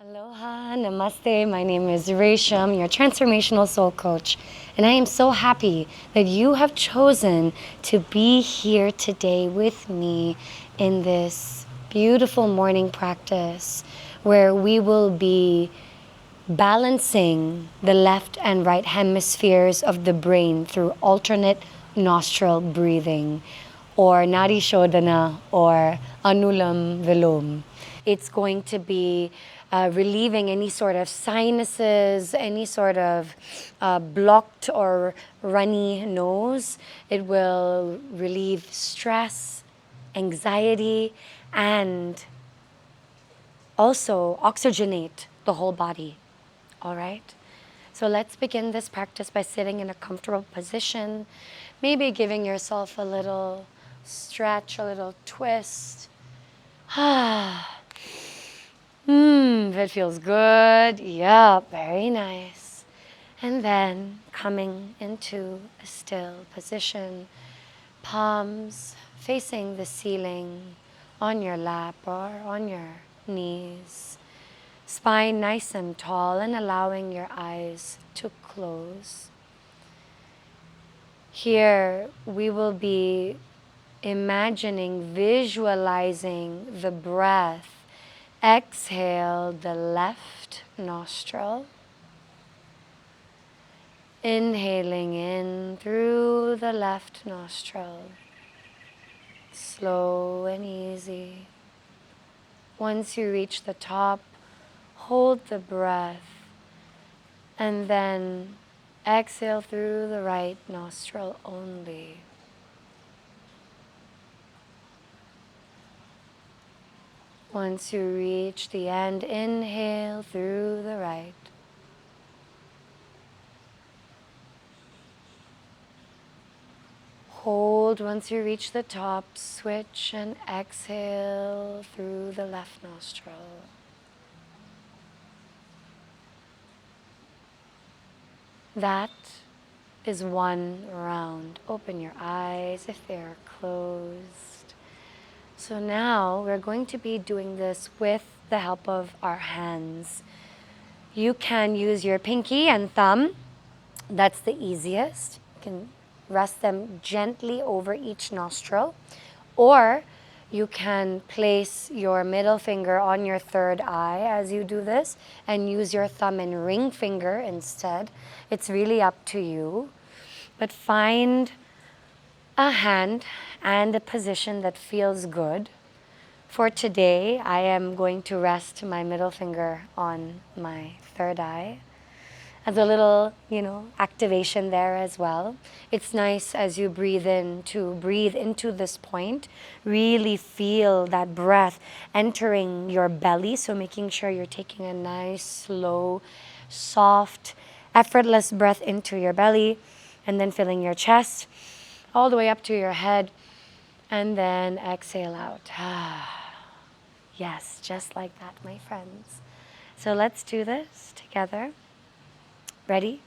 Aloha, namaste. My name is Resham, your transformational soul coach, and I am so happy that you have chosen to be here today with me in this beautiful morning practice where we will be balancing the left and right hemispheres of the brain through alternate nostril breathing, or Nadi Shodhana, or Anulam Vilom. It's going to be relieving any sort of sinuses, any sort of blocked or runny nose. It will relieve stress, anxiety, and also oxygenate the whole body. All right? So let's begin this practice by sitting in a comfortable position, maybe giving yourself a little stretch, a little twist. If it feels good, yep, very nice. And then coming into a still position, palms facing the ceiling on your lap or on your knees. Spine nice and tall and allowing your eyes to close. Here we will be imagining, visualizing the breath. Exhale the left nostril. Inhaling in through the left nostril. Slow and easy. Once you reach the top, hold the breath and then exhale through the right nostril only. Once you reach the end, inhale through the right. Hold once you reach the top, switch and exhale through the left nostril. That is one round. Open your eyes if they are closed. So now we're going to be doing this with the help of our hands. You can use your pinky and thumb. That's the easiest. You can rest them gently over each nostril. Or you can place your middle finger on your third eye as you do this and use your thumb and ring finger instead. It's really up to you. But find a hand and a position that feels good. For today, I am going to rest my middle finger on my third eye. As a little, activation there as well. It's nice as you breathe in to breathe into this point. Really feel that breath entering your belly. So making sure you're taking a nice, slow, soft, effortless breath into your belly. And then filling your chest all the way up to your head. And then exhale out. Yes, just like that, my friends. So let's do this together. Ready?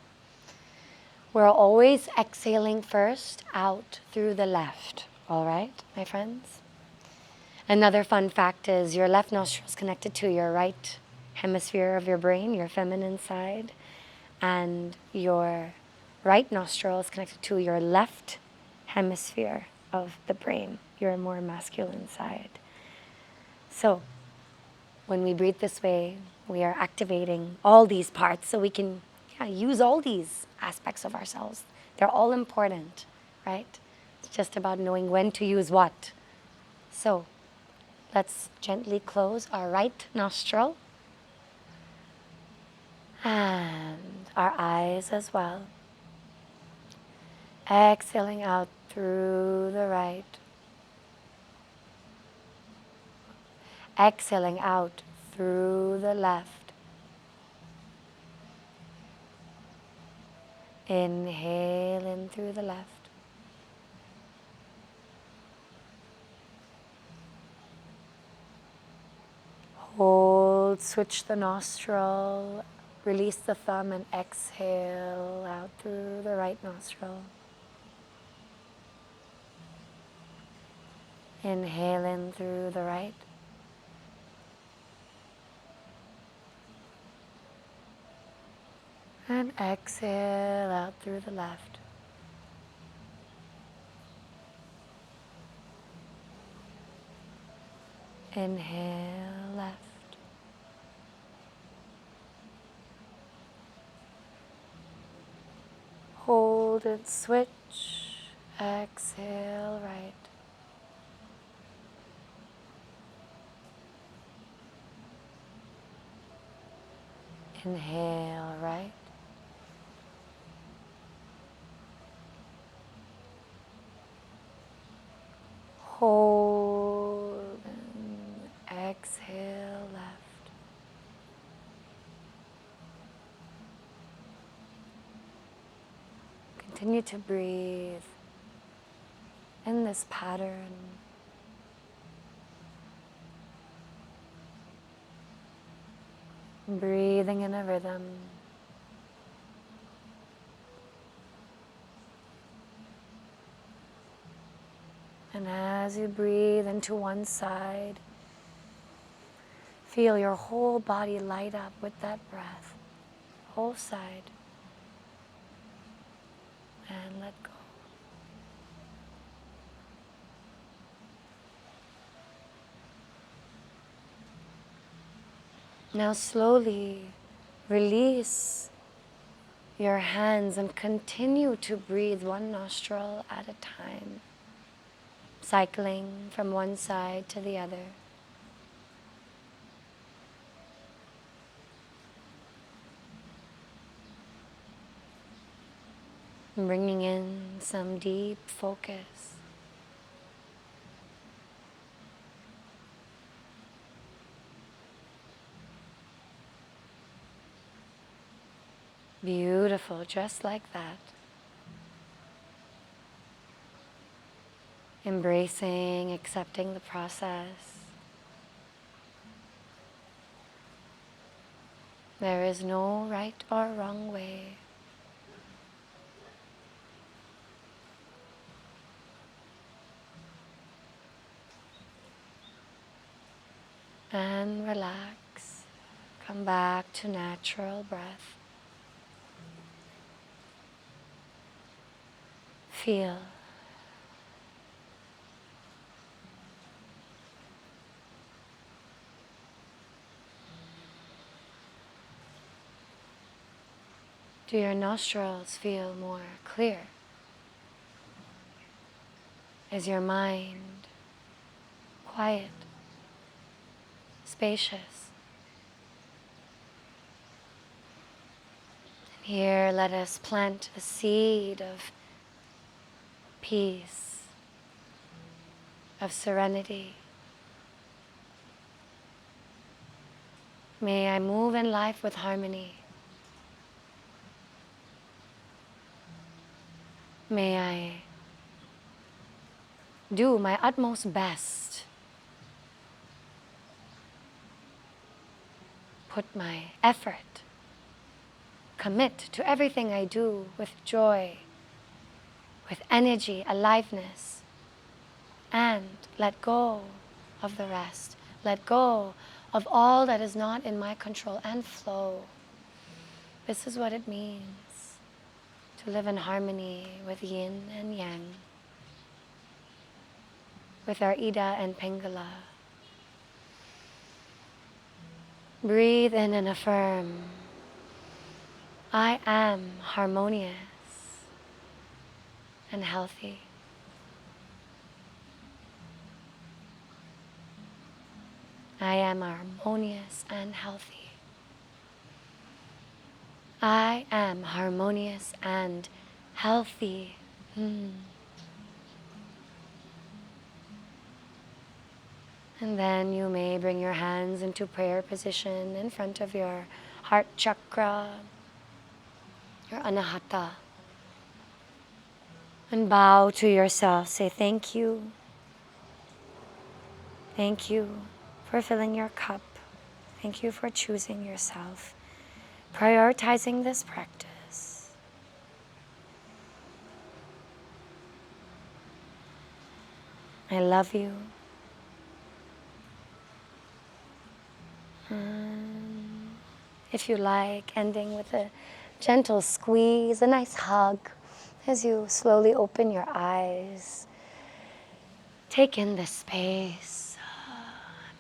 We're always exhaling first out through the left. All right, my friends? Another fun fact is your left nostril is connected to your right hemisphere of your brain, your feminine side, and your right nostril is connected to your left hemisphere of the brain, your more masculine side. So when we breathe this way, we are activating all these parts so we can use all these aspects of ourselves. They're all important, right? It's just about knowing when to use what. So let's gently close our right nostril and our eyes as well. Exhaling out through the right. Exhaling out through the left. Inhale in through the left. Hold, switch the nostril, release the thumb and exhale out through the right nostril. Inhale in through the right. And exhale out through the left. Inhale left. Hold and switch. Exhale right. Inhale right. Hold and exhale left. Continue to breathe in this pattern. Breathing in a rhythm. And as you breathe into one side, feel your whole body light up with that breath. Whole side. And let go. Now slowly release your hands and continue to breathe one nostril at a time, cycling from one side to the other. Bringing in some deep focus. Beautiful, just like that. Embracing, accepting the process. There is no right or wrong way. And relax. Come back to natural breath. Feel. Do your nostrils feel more clear? Is your mind quiet, spacious? And here let us plant a seed of peace, of serenity. May I move in life with harmony. May I do my utmost best. Put my effort, commit to everything I do with joy, with energy, aliveness, and let go of the rest. Let go of all that is not in my control and flow. This is what it means to live in harmony with yin and yang, with our Ida and Pingala. Breathe in and affirm, I am harmonious and healthy. I am harmonious and healthy. I am harmonious and healthy. And then you may bring your hands into prayer position in front of your heart chakra, your anahata. And bow to yourself. Say thank you. Thank you for filling your cup. Thank you for choosing yourself, prioritizing this practice. I love you. If you like, ending with a gentle squeeze, a nice hug as you slowly open your eyes. Take in the space.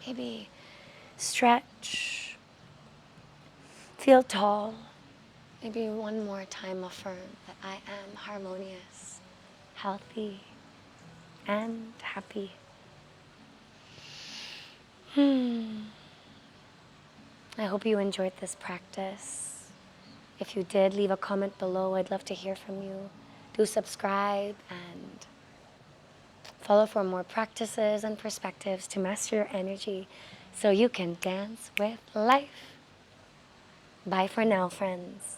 Maybe stretch. Feel tall. Maybe one more time affirm that I am harmonious, healthy, and happy. I hope you enjoyed this practice. If you did, leave a comment below. I'd love to hear from you. Do subscribe and follow for more practices and perspectives to master your energy so you can dance with life. Bye for now, friends.